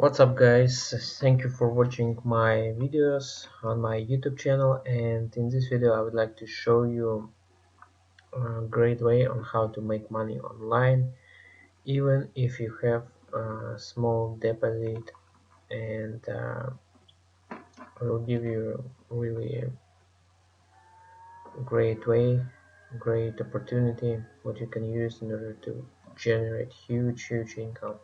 What's up guys, thank you for watching my videos on my YouTube channel, and in this video I would like to show you a great way on how to make money online even if you have a small deposit. And I will give you really great way, great opportunity what you can use in order to generate huge income.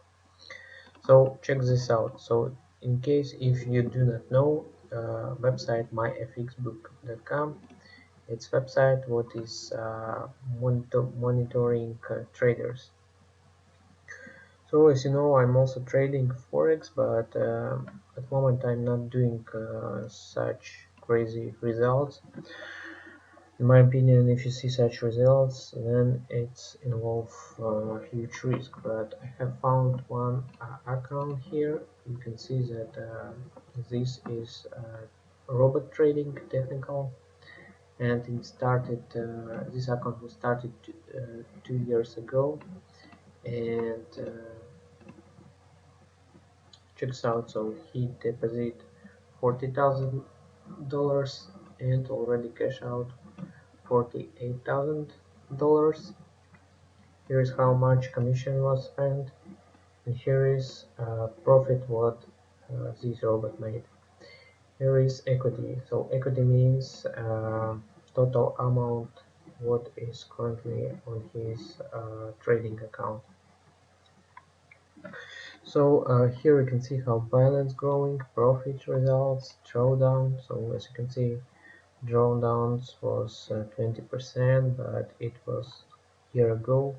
So check this out. So in case if you do not know, website myfxbook.com, it's website what is monitoring traders. So as you know, I'm also trading Forex, but at the moment I'm not doing such crazy results. In my opinion, if you see such results, then it's involve huge risk. But I have found one account here. You can see that this is robot trading technical, and it started. This account was started 2 years ago, and checks out. So he deposit $40,000 and already cash out $48,000. Here is how much commission was spent, and here is profit what this robot made. Here is equity. So equity means total amount what is currently on his trading account. So here we can see how balance growing, profit results, drawdown. So as you can see, drawdowns was 20%, but it was a year ago.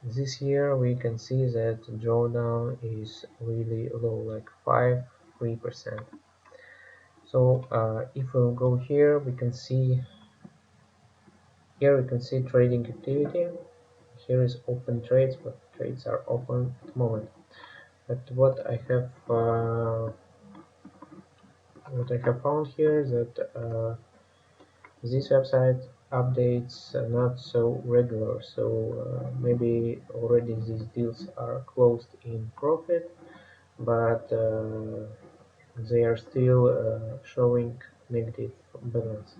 This year we can see that drawdown is really low, like 3%. So if we'll go here, we can see trading activity. Here is open trades, but trades are open at the moment. But what I have found here is that this website updates not so regular, so maybe already these deals are closed in profit, but they are still showing negative balance.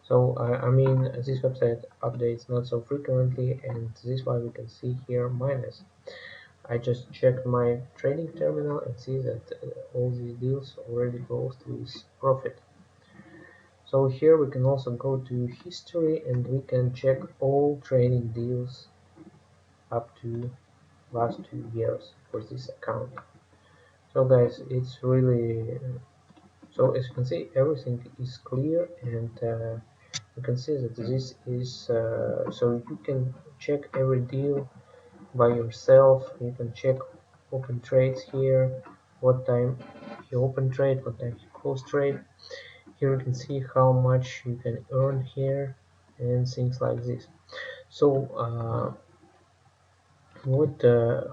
So I mean, this website updates not so frequently, and this is why we can see here minus. I just checked my trading terminal and see that all these deals already closed with profit. So here we can also go to history, and we can check all trading deals up to last 2 years for this account. So guys, it's really, so as you can see, everything is clear, and you can see that this is so you can check every deal by yourself. You can check open trades here, what time you open trade, what time you close trade. Here you can see how much you can earn here and things like this. So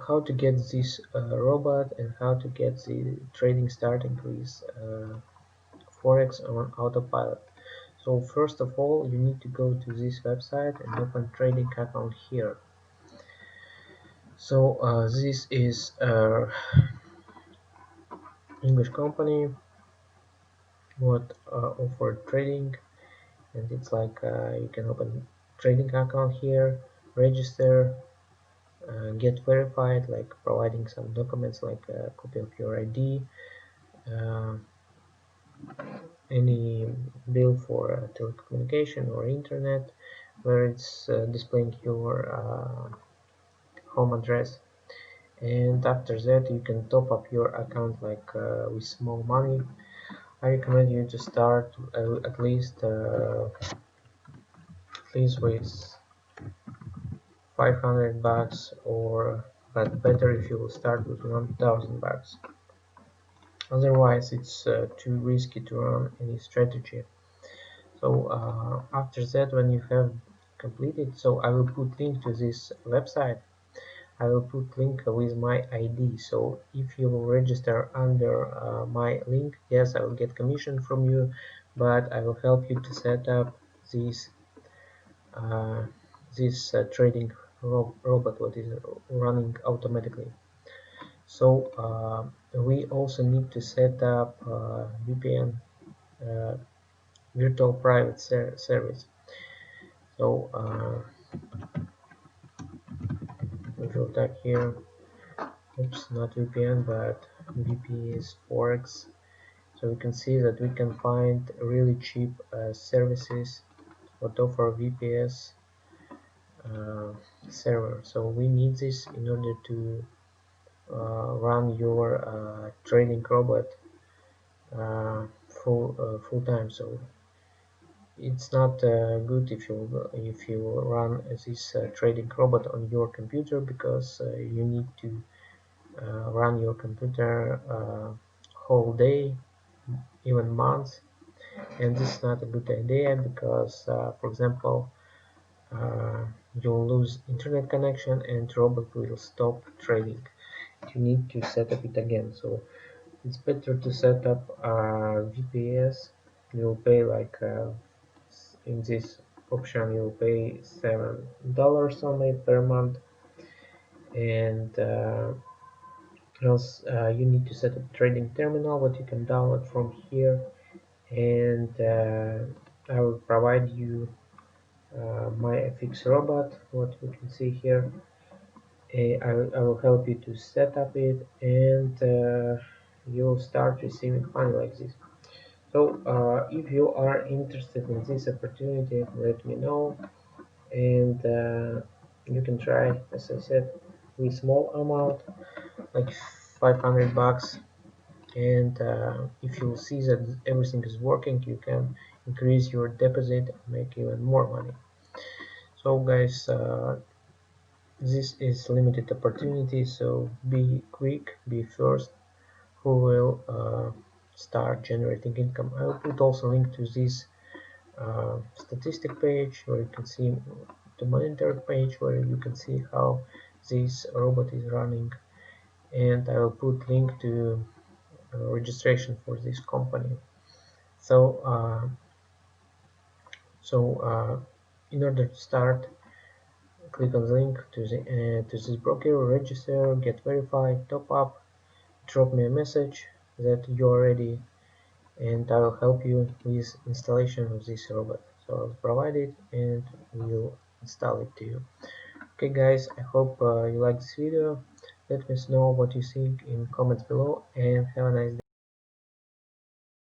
how to get this robot, and how to get the trading starting with Forex on autopilot. So first of all, you need to go to this website and open trading account here. So this is English company what offer trading, and it's like you can open trading account here, register, get verified, like providing some documents like a copy of your ID, uh, any bill for telecommunication or internet, where it's displaying your home address. And after that you can top up your account like with small money. I recommend you to start at least with 500 bucks, or but better if you will start with 1000 bucks. Otherwise it's too risky to run any strategy. So after that, when you have completed, so I will put link to this website. I will put link with my ID. So if you will register under my link, yes, I will get commission from you, but I will help you to set up this trading robot what is running automatically. So we also need to set up VPN, uh, virtual private service. So if you type here, oops, not VPN but VPS Forex, so we can see that we can find really cheap services that offer VPS uh, server. So we need this in order to run your trading robot full time. So it's not good if you run this trading robot on your computer, because you need to run your computer whole day, even months, and this is not a good idea, because for example you'll lose internet connection and robot will stop trading. You need to set up it again. So it's better to set up VPS. You'll pay like in this option you'll pay $7 only per month, and else you need to set up trading terminal, what you can download from here, and I will provide you my FX robot, what you can see here. I will help you to set up it, and you'll start receiving money like this. So if you are interested in this opportunity, let me know, and you can try, as I said, with small amount, like 500 bucks, and if you see that everything is working, you can increase your deposit and make even more money. So guys, this is limited opportunity, so be quick, be first who will start generating income. I will put also link to this statistic page where you can see the monitor page where you can see how this robot is running, and I will put link to registration for this company. So in order to start, click on the link to this broker, register, get verified, top up, drop me a message that you're ready, and I will help you with installation of this robot. So I'll provide it and we'll install it to you. Okay guys, I hope you like this video. Let me know what you think in comments below, and have a nice day.